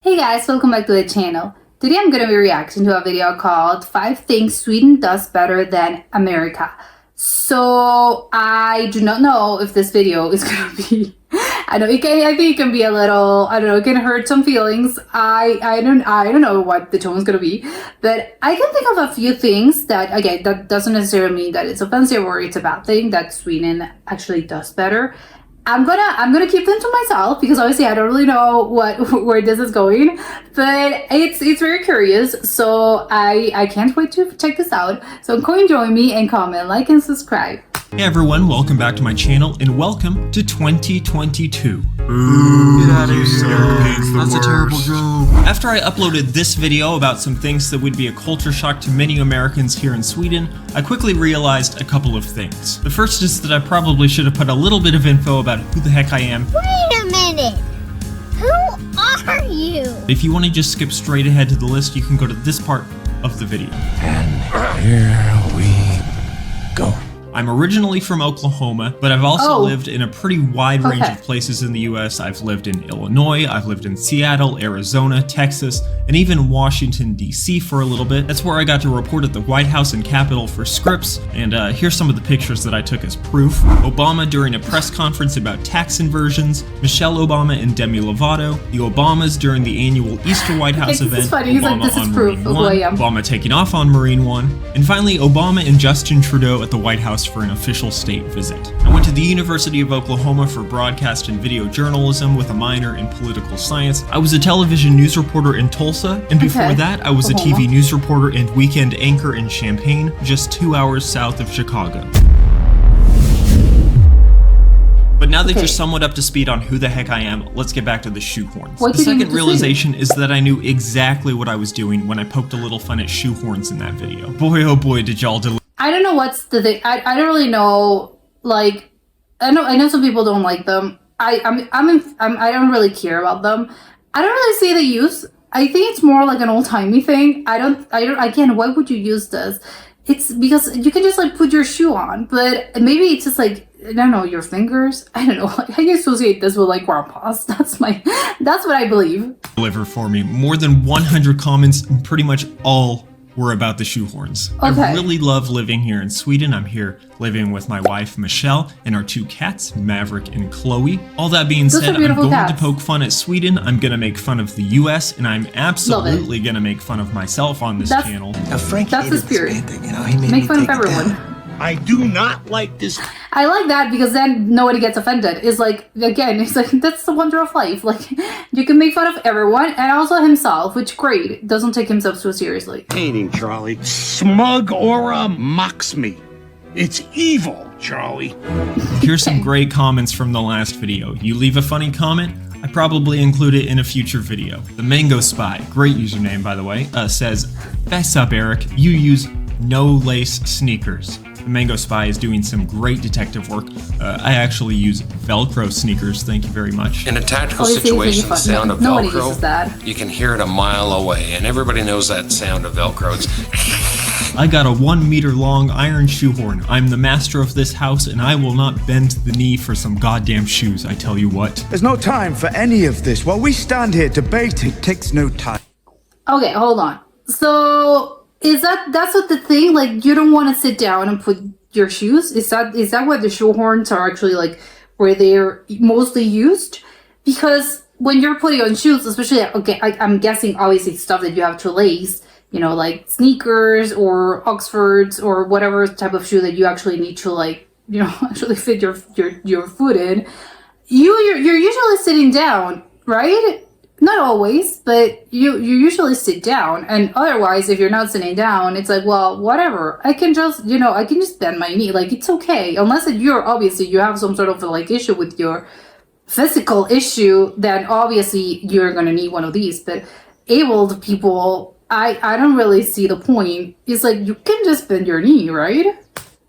Hey guys, welcome back to the channel. Today I'm going to be reacting to a video called 5 Things Sweden Does Better Than America. So I do not know if this video is going to be, I think it can be a little, it can hurt some feelings. I don't know what the tone is going to be, but I can think of a few things that, again, that doesn't necessarily mean that it's offensive or it's a bad thing that Sweden actually does better. I'm gonna keep them to myself because obviously I don't really know where this is going, but it's very curious. So I can't wait to check this out. So go and join me and comment, like, and subscribe. Hey everyone, welcome back to my channel and welcome to 2022. Ooh, get out of here. That's a terrible joke. After I uploaded this video about some things that would be a culture shock to many Americans here in Sweden, I quickly realized a couple of things. The first is that I probably should have put a little bit of info about who the heck I am. Wait a minute! Who are you? If you want to just skip straight ahead to the list, you can go to this part of the video. And here we go. I'm originally from Oklahoma, but I've also lived in a pretty wide range of places in the US. I've lived in Illinois, I've lived in Seattle, Arizona, Texas, and even Washington, D.C. for a little bit. That's where I got to report at the White House and Capitol for Scripps, and here's some of the pictures that I took as proof. Obama during a press conference about tax inversions, Michelle Obama and Demi Lovato, the Obamas during the annual Easter White House event, Obama on Marine One, Obama taking off on Marine One, and finally Obama and Justin Trudeau at the White House for an official state visit. I went to the University of Oklahoma for broadcast and video journalism with a minor in political science. I was a television news reporter in Tulsa, and before that, I was a TV news reporter and weekend anchor in Champaign, just 2 hours south of Chicago. But now that you're somewhat up to speed on who the heck I am, let's get back to the shoehorns. The second realization is that I knew exactly what I was doing when I poked a little fun at shoehorns in that video. Boy, oh boy, did y'all deliver. I don't know what's the thing. I don't really know. Like, I know some people don't like them. I don't really care about them. I don't really see the use. I think it's more like an old-timey thing. Again, why would you use this? It's because you can just like put your shoe on, but maybe it's just like, I don't know, your fingers. I don't know. I associate this with like grandpas. That's what I believe. Deliver for me. More than 100 comments, and pretty much all were about the shoehorns. I really love living here in Sweden. I'm here living with my wife Michelle and our 2 cats, Maverick and Chloe. All that being said, I'm going to poke fun at Sweden. I'm going to make fun of the US, and I'm absolutely going to make fun of myself on this channel. Now, Frank, that's the spirit. You know, he made make me fun take of everyone. I do not like this. I like that because then nobody gets offended. It's like, again, it's like, that's the wonder of life. Like, you can make fun of everyone and also himself, which great. Doesn't take himself so seriously. Hating Charlie. Smug aura mocks me. It's evil, Charlie. Here's some great comments from the last video. You leave a funny comment, I probably include it in a future video. The Mango Spy, great username by the way, says, "Fess up, Eric, you use no-lace sneakers." The Mango Spy is doing some great detective work. I actually use Velcro sneakers, thank you very much. In a tactical situation, the sound of Velcro, you can hear it a mile away, and everybody knows that sound of Velcro. I got a 1 meter long iron shoehorn. I'm the master of this house, and I will not bend the knee for some goddamn shoes, I tell you what. There's no time for any of this. While we stand here debating, it takes no time. Okay, hold on. So that's what the thing, like, you don't want to sit down and put your shoes? Is that what the shoehorns are actually, like, where they're mostly used? Because when you're putting on shoes, especially, okay, I'm guessing obviously stuff that you have to lace, you know, like sneakers or Oxfords or whatever type of shoe that you actually need to, like, you know, actually fit your foot in. You're usually sitting down, right? Not always, but you usually sit down, and otherwise, if you're not sitting down, it's like, well, whatever. I can just, you know, I can just bend my knee. Like, it's okay. Unless you're, obviously, you have some sort of, like, issue with your physical issue, then obviously you're going to need one of these. But abled people, I don't really see the point. It's like, you can just bend your knee, right?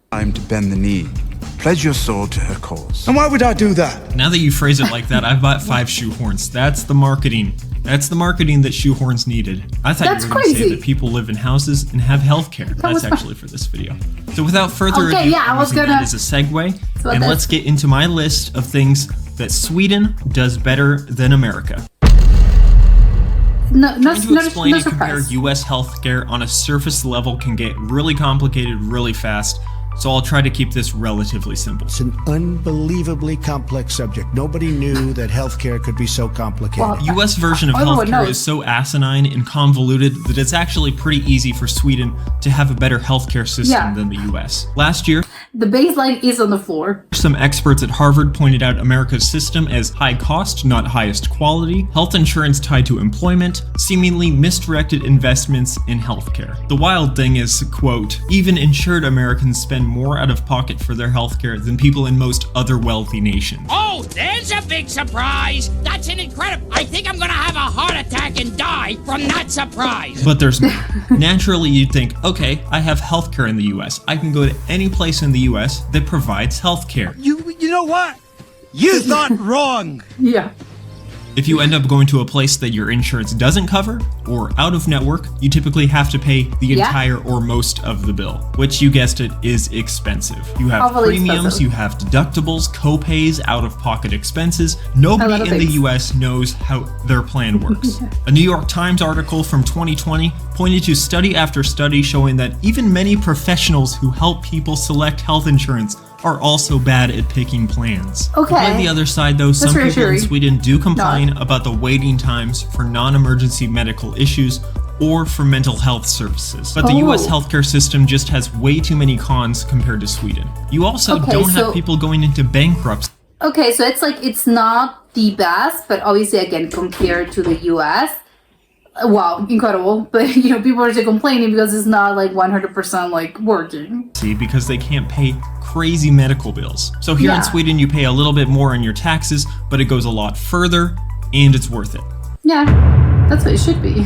Time to bend the knee. Pledge your sword to her cause. And why would I do that? Now that you phrase it like that, I've bought 5 shoehorns. That's the marketing. That's the marketing that shoehorns needed. I thought you were going to say that people live in houses and have healthcare. That's actually for this video. So without further ado, I'm using that as a segue, and let's get into my list of things that Sweden does better than America. Trying to explain no and compare surprise. US healthcare on a surface level can get really complicated really fast, so I'll try to keep this relatively simple. It's an unbelievably complex subject. Nobody knew that healthcare could be so complicated. Well, The US version of everyone healthcare knows. is so asinine and convoluted that it's actually pretty easy for Sweden to have a better healthcare system Yeah. than the US. Last year, The baseline is on the floor. some experts at Harvard pointed out America's system as high cost, not highest quality, health insurance tied to employment, seemingly misdirected investments in healthcare. The wild thing is, quote, even insured Americans spend more out of pocket for their healthcare than people in most other wealthy nations. Oh, there's a big surprise! That's an incredible. I think I'm gonna have a heart attack and die from that surprise. But there's more. Naturally, you'd think, okay, I have healthcare in the US. I can go to any place in the US that provides healthcare. You know what? You thought wrong. Yeah. If you end up going to a place that your insurance doesn't cover, or out of network, you typically have to pay the Yeah. entire or most of the bill, which, you guessed it, is expensive. You have Awfully premiums, expensive. you have deductibles, co-pays, out-of-pocket expenses. A Nobody lot of in the things. US knows how their plan works. A New York Times article from 2020 pointed to study after study showing that even many professionals who help people select health insurance are also bad at picking plans. Okay. On the other side, though, some people in reassuring. Sweden do complain about the waiting times for non-emergency medical issues or for mental health services. But the US Oh. healthcare system just has way too many cons compared to Sweden. You also Okay, don't so- have people going into bankruptcy. Okay, so it's like it's not the best, but obviously again compared to the US, wow, incredible. But you know, people are just complaining because it's not like 100% like working. Because they can't pay crazy medical bills. So here in Yeah. Sweden, you pay a little bit more in your taxes, but it goes a lot further and it's worth it. Yeah, that's what it should be.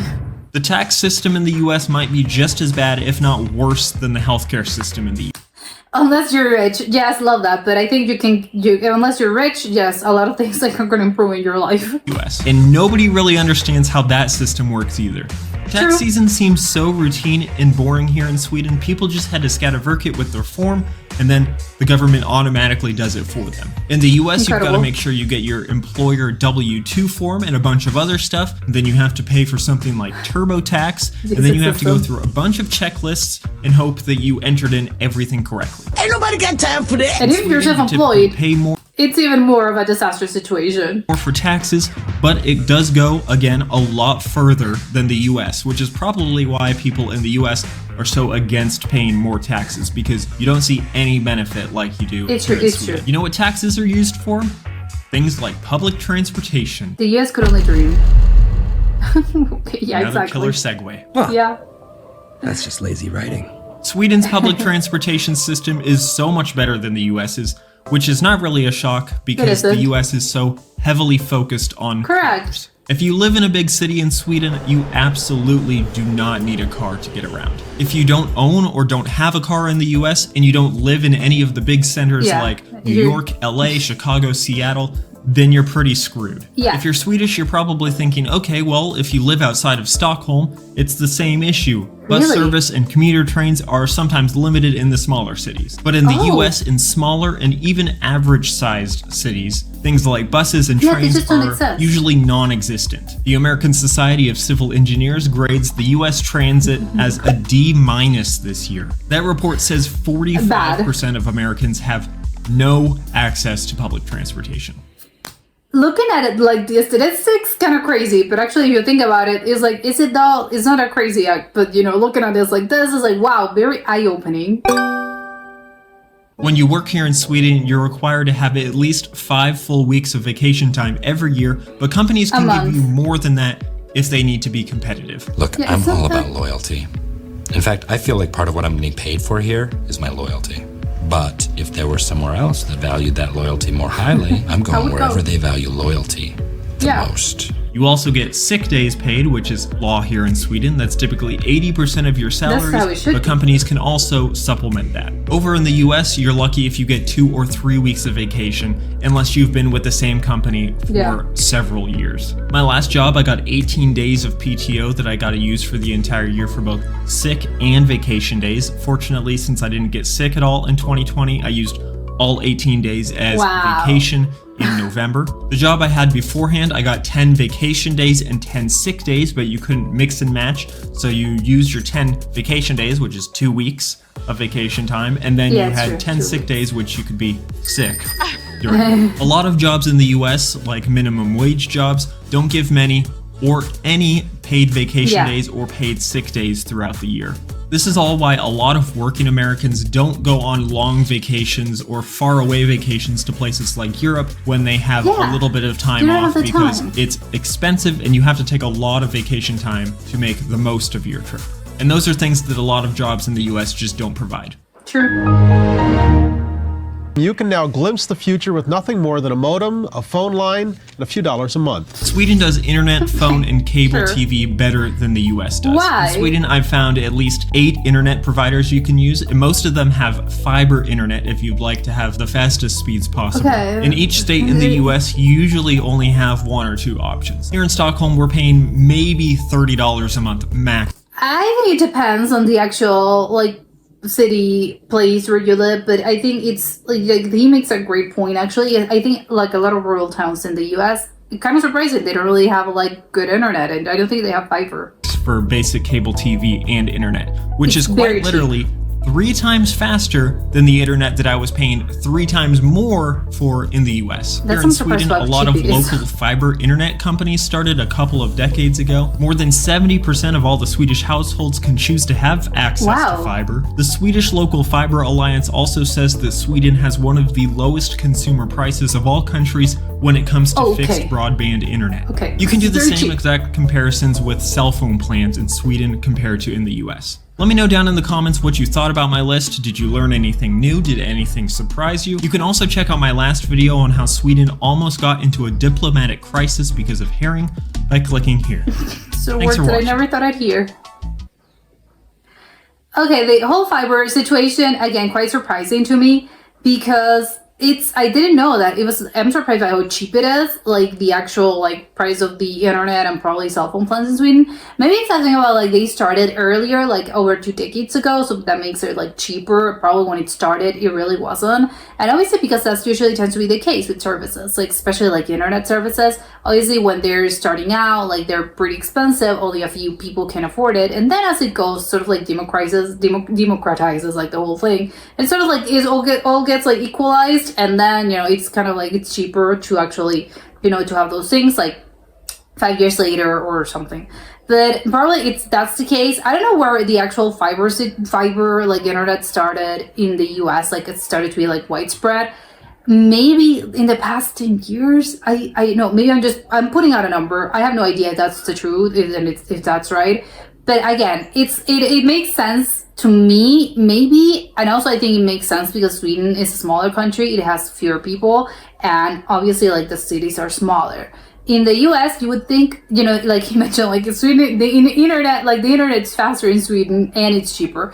The tax system in the US might be just as bad, if not worse, than the healthcare system in the Unless you're rich, yes, love that. But I think unless you're rich, yes, a lot of things like are gonna improve in your life. US. And nobody really understands how that system works either. Tax True. season seems so routine and boring here in Sweden. People just had to scatterverket with their form, and then the government automatically does it for them. In the US, you've got to Incredible. make sure you get your employer W-2 form and a bunch of other stuff. Then you have to pay for something like TurboTax, and then you have to go through a bunch of checklists and hope that you entered in everything correctly. Ain't nobody got time for that. And if you're You typically self-employed, pay more it's even more of a disaster situation. for taxes, but it does go, again, a lot further than the US, which is probably why people in the US are so against paying more taxes, because you don't see any benefit like you do It's here true, in it's Sweden. true. You know what taxes are used for? Things like public transportation. The US could only dream. Okay, yeah, Another exactly. killer segue. Yeah. That's just lazy writing. Sweden's public transportation system is so much better than the US's, which is not really a shock because the isn't. US is so heavily focused on Correct. cars. If you live in a big city in Sweden, you absolutely do not need a car to get around. If you don't own or don't have a car in the US and you don't live in any of the big centers Yeah. like New You're- York, LA, Chicago, Seattle, then you're pretty screwed. Yeah. If you're Swedish, you're probably thinking, okay, well, if you live outside of Stockholm, it's the same issue. Bus Really? service and commuter trains are sometimes limited in the smaller cities. But in the Oh. US, in smaller and even average-sized cities, things like buses and Yeah, they trains just don't are exist. usually non-existent. The American Society of Civil Engineers grades the US transit as a D- this year. That report says 45% of Americans have no access to public transportation. Looking at it like the statistics kind of crazy, but actually if you think about it, it's like, is it though? It's not that crazy, but you know, looking at this like this is like, wow, very eye-opening. When you work here in Sweden, you're required to have at least 5 full weeks of vacation time every year, but companies can month. give you more than that if they need to be competitive. Look, Yeah, I'm it's not all that- about loyalty. In fact, I feel like part of what I'm getting paid for here is my loyalty. But if there were somewhere else that valued that loyalty more highly, I'm I going would wherever go. they value loyalty the Yeah. most. You also get sick days paid, which is law here in Sweden. That's typically 80% of your salaries, how it should but be. companies can also supplement that. Over in the US, you're lucky if you get 2 or 3 weeks of vacation, unless you've been with the same company for Yeah. several years. My last job, I got 18 days of PTO that I got to use for the entire year for both sick and vacation days. Fortunately, since I didn't get sick at all in 2020, I used all 18 days as Wow. vacation in November. The job I had beforehand, I got 10 vacation days and 10 sick days, but you couldn't mix and match. So you used your 10 vacation days, which is 2 weeks of vacation time, and then Yeah, you it's had true, 10 true. sick days, which you could be sick during. A lot of jobs in the US, like minimum wage jobs, don't give many or any paid vacation Yeah. days or paid sick days throughout the year. This is all why a lot of working Americans don't go on long vacations or faraway vacations to places like Europe when they have Yeah. a little bit of time You don't off, have the because time. it's expensive and you have to take a lot of vacation time to make the most of your trip. And those are things that a lot of jobs in the US just don't provide. True. You can now glimpse the future with nothing more than a modem, a phone line, and a few dollars a month. Sweden does internet, phone, and cable Sure. TV better than the US does. Why? In Sweden, I've found at least 8 internet providers you can use, and most of them have fiber internet if you'd like to have the fastest speeds possible. Okay. In each state in the US, you usually only have 1 or 2 options. Here in Stockholm, we're paying maybe $30 a month max. I think it depends on the actual like city, place where you live, but I think it's like he makes a great point actually. I think like a lot of rural towns in the US, it kind of surprising they don't really have like good internet, and I don't think they have fiber. For basic cable TV and internet, which It's is very quite literally 3 times faster than the internet that I was paying 3 times more for in the US. That's Here in I'm surprised Sweden, a about lot of cheap it is. local fiber internet companies started a couple of decades ago. More than 70% of all the Swedish households can choose to have access Wow. to fiber. The Swedish Local Fiber Alliance also says that Sweden has one of the lowest consumer prices of all countries when it comes to Oh, okay. fixed broadband internet. Okay. You can do the Very same cheap. exact comparisons with cell phone plans in Sweden compared to in the US. Let me know down in the comments what you thought about my list. Did you learn anything new? Did anything surprise you? You can also check out my last video on how Sweden almost got into a diplomatic crisis because of herring by clicking here. So Thanks words for that I watching. never thought I'd hear. Okay, the whole fiber situation, again, quite surprising to me because I didn't know that I'm surprised by how cheap it is, like the actual like price of the internet and probably cell phone plans in Sweden. Maybe it's something about like they started earlier, like over 2 decades ago, so that makes it like cheaper. Probably when it started, it really wasn't. And obviously because that's usually tends to be the case with services, like especially like internet services. Obviously when they're starting out, like they're pretty expensive, only a few people can afford it. And then as it goes, sort of like democratizes like the whole thing. It's sort of like all gets like equalized. And then, it's kind of like it's cheaper to actually, to have those things like 5 years later or something. But probably that's the case. I don't know where the actual fiber like internet started in the US. Like it started to be like widespread. Maybe in the past 10 years. I know, maybe I'm putting out a number. I have no idea if that's the truth and if that's right. But again, it makes sense to me, maybe, and also I think it makes sense because Sweden is a smaller country, it has fewer people, and obviously like the cities are smaller. In the US, you would think, like you mentioned, like in Sweden, the internet's faster in Sweden and it's cheaper.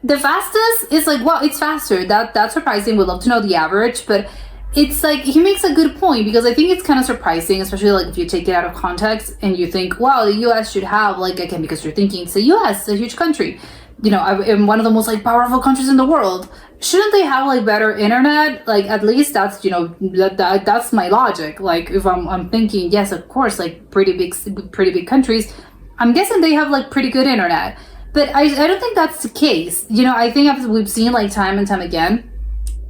The fastest is like, wow, it's faster. That's surprising. We'd love to know the average, but it's like he makes a good point because I think it's kind of surprising, especially like if you take it out of context and you think, wow, the US should have like, again, because you're thinking it's the US, it's a huge country, in one of the most like powerful countries in the world. Shouldn't they have like better internet? Like at least that's that's my logic. Like if I'm thinking, yes, of course, like pretty big countries, I'm guessing they have like pretty good internet. But I don't think that's the case. I think we've seen like time and time again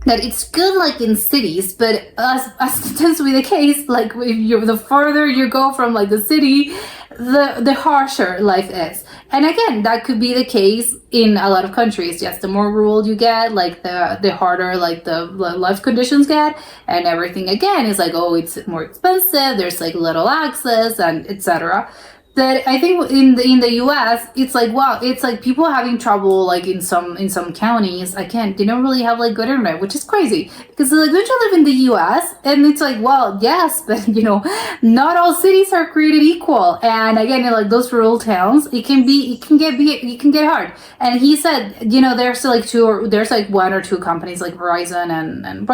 that it's good like in cities, but as tends to be the case, like if the farther you go from like the city, the harsher life is. And again, that could be the case in a lot of countries. Yes, the more rural you get, like the harder like the life conditions get, and everything again is like, oh, it's more expensive. There's like little access and etc. That I think in the US, it's like, wow, it's like people having trouble like in some counties. Again, they don't really have like good internet, which is crazy because like don't you live in the US? And it's like, well, yes, but not all cities are created equal. And again, in like those rural towns, it can get hard. And he said, there's like 1 or 2 companies like Verizon and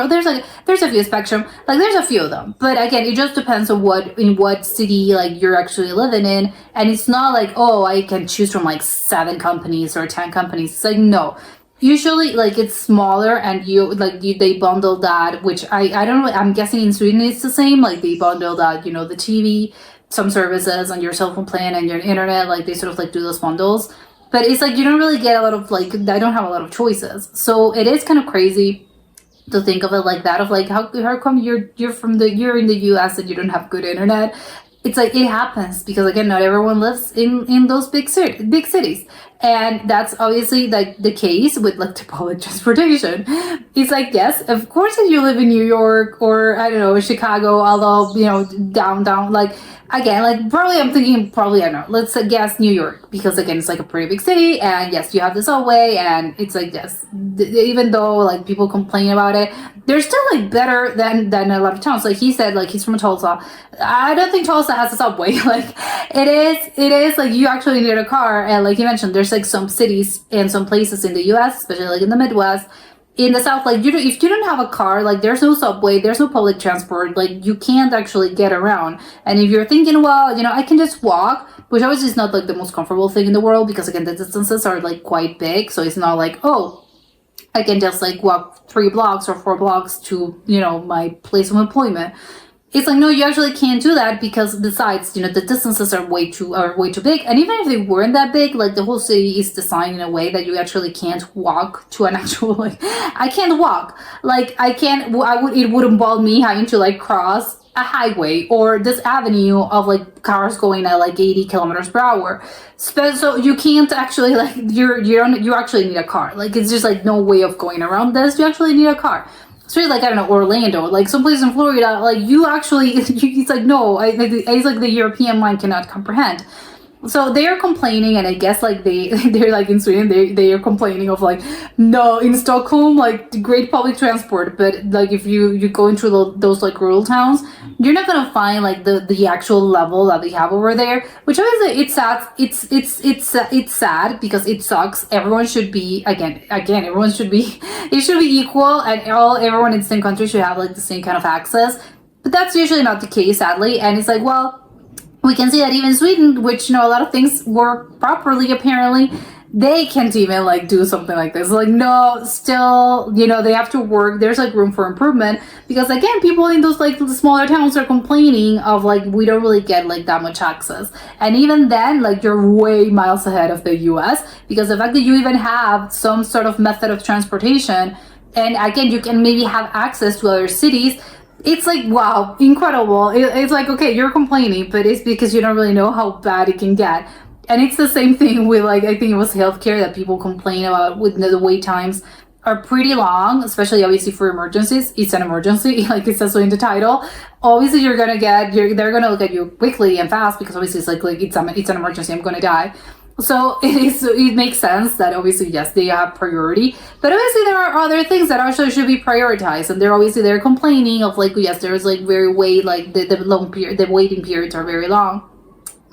there's a few Spectrum, like there's a few of them. But again, it just depends on what city like you're actually living in. And it's not like, oh, I can choose from like 7 companies or 10 companies. It's like, no, usually like it's smaller and they bundle that, which I don't know, I'm guessing in Sweden it's the same, like they bundle that, you know, the TV, some services on your cell phone plan and your internet, like they sort of like do those bundles. But it's like you don't really get a lot of like, I don't have a lot of choices. So it is kind of crazy to think of it like that, of like how come you're in the US and you don't have good internet. It's like it happens because again, not everyone lives in those big cities, and that's obviously like the case with like the public transportation. It's like, yes, of course, if you live in New York or I don't know, Chicago, although you know downtown, like again, like probably I'm thinking I don't know, let's guess New York, because again it's like a pretty big city, and yes, you have the subway, and it's like yes, even though like people complain about it, they're still like better than a lot of towns. Like he said, like he's from Tulsa. I don't think Tulsa has a subway. Like it is like you actually need a car, and like you mentioned, there's like some cities and some places in the US, especially like in the Midwest, in the South, like if you don't have a car, like there's no subway, there's no public transport, like you can't actually get around. And if you're thinking, well, you know, I can just walk, which obviously is not like the most comfortable thing in the world, because again, the distances are like quite big. So it's not like, oh, I can just like walk 3 blocks or 4 blocks to, you know, my place of employment. It's like, no, you actually can't do that, because besides, you know, the distances are way too big. And even if they weren't that big, like the whole city is designed in a way that you actually can't walk to an actual, like, I can't walk. Like it would involve me having to like cross a highway or this avenue of like cars going at like 80 kilometers per hour. So you can't actually like, you actually need a car. Like it's just like no way of going around this. You actually need a car. Especially like, I don't know, Orlando, like some place in Florida, like you actually, it's like, no, it's like the European mind cannot comprehend. So they are complaining, and I guess like they're like in Sweden, they are complaining of like, no, in Stockholm, like great public transport, but like if you go into those like rural towns, you're not gonna find like the actual level that they have over there. Which obviously it's sad. It's sad because it sucks. Everyone should be everyone should be it should be equal, and everyone in the same country should have like the same kind of access. But that's usually not the case, sadly. And it's like, well, we can see that even Sweden, which, you know, a lot of things work properly, apparently, they can't even, like, do something like this. Like, no, still, you know, they have to work. There's, like, room for improvement. Because, again, people in those, like, the smaller towns are complaining of, like, we don't really get, like, that much access. And even then, like, you're way miles ahead of the US. Because the fact that you even have some sort of method of transportation, and, again, you can maybe have access to other cities, it's like, wow, incredible. It's like, okay, you're complaining, but it's because you don't really know how bad it can get. And it's the same thing with, like, I think it was healthcare that people complain about, with the wait times are pretty long, especially obviously for emergencies. It's an emergency, like it says so in the title. Obviously, they're gonna look at you quickly and fast, because obviously it's like it's an emergency, I'm gonna die. So it makes sense that obviously, yes, they have priority, but obviously there are other things that also should be prioritized, and they're complaining of like, yes, there's like very the waiting periods are very long.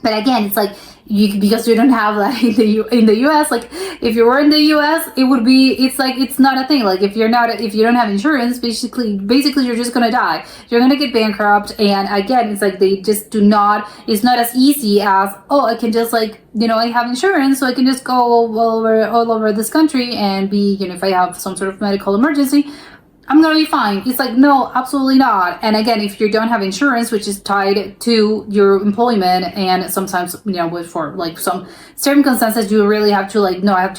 But again, it's like because you don't have that in the US. Like if you were in the US, it's not a thing. Like if you don't have insurance, basically you're just gonna die. You're gonna get bankrupt. And again, it's like they just do not. It's not as easy as, oh, I can just like, you know, I have insurance, so I can just go all over this country and be, you know, if I have some sort of medical emergency, I'm gonna be fine. It's like, no, absolutely not. And again, if you don't have insurance, which is tied to your employment, and sometimes, you know, for like some circumstances, you really have to like, no, I have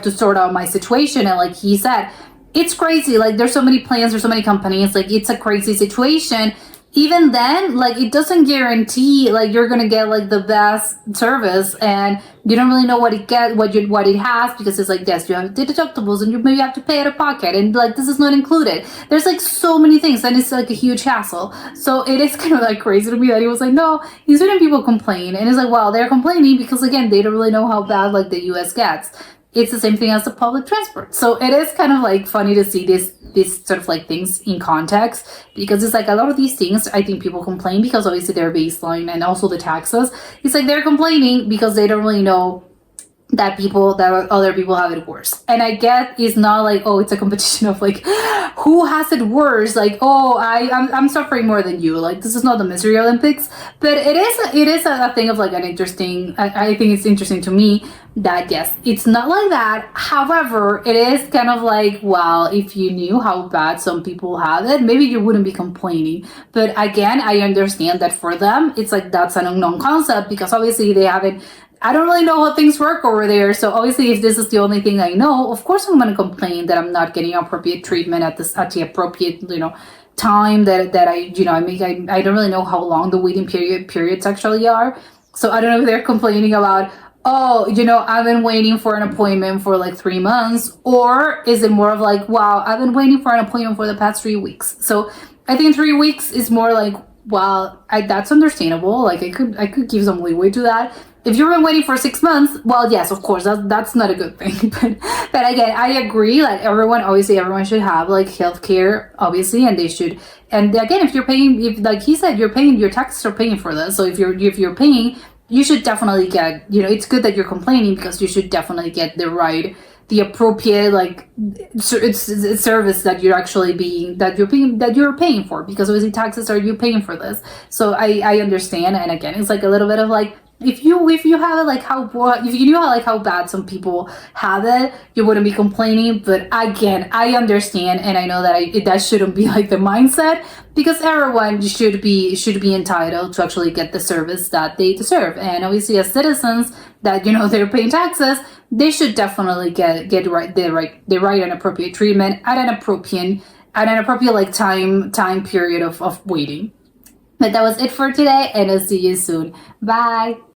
to sort out my situation. And like he said, it's crazy. Like there's so many plans, there's so many companies, like it's a crazy situation. Even then, like it doesn't guarantee like you're gonna get like the best service, and you don't really know what it has, because it's like, yes, you have the deductibles, and you maybe have to pay out of pocket, and like this is not included. There's like so many things, and it's like a huge hassle. So it is kind of like crazy to me that he was like, no, these certain people complain, and it's like, well, they're complaining because again, they don't really know how bad like the US gets. It's the same thing as the public transport. So it is kind of like funny to see this sort of like things in context, because it's like a lot of these things, I think people complain because obviously their baseline and also the taxes. It's like they're complaining because they don't really know that other people have it worse. And I get it's not like, oh, it's a competition of like who has it worse, like, oh, I'm suffering more than you. Like, this is not the Misery Olympics, but it is a thing of like an interesting, I think it's interesting to me that yes, it's not like that. However, it is kind of like, well, if you knew how bad some people have it, maybe you wouldn't be complaining. But again, I understand that for them it's like that's an unknown concept, because obviously they haven't, I don't really know how things work over there. So obviously, if this is the only thing I know, of course I'm going to complain that I'm not getting appropriate treatment at the appropriate, time that I I don't really know how long the waiting periods actually are. So I don't know if they're complaining about, oh, I've been waiting for an appointment for like 3 months, or is it more of like, wow, I've been waiting for an appointment for the past 3 weeks. So I think 3 weeks is more like, well, that's understandable. Like I could give some leeway to that. If you've been waiting for 6 months, well, yes, of course, that's not a good thing. But again, I agree that everyone should have like healthcare, obviously, and they should. And again, if you're paying, if like he said, you're paying, your taxes are paying for this. So if you're paying, you should definitely get. It's good that you're complaining, because you should definitely get the appropriate like it's service that you're actually you're paying for, because obviously taxes are you paying for this. So I understand, and again, it's like a little bit of like, if you have it like if you knew how bad some people have it, you wouldn't be complaining. But again, I understand, and I know that that shouldn't be like the mindset, because everyone should be entitled to actually get the service that they deserve. And obviously, as citizens that they're paying taxes, they should definitely get the right and appropriate treatment at an appropriate like time period of waiting. But that was it for today, and I'll see you soon. Bye.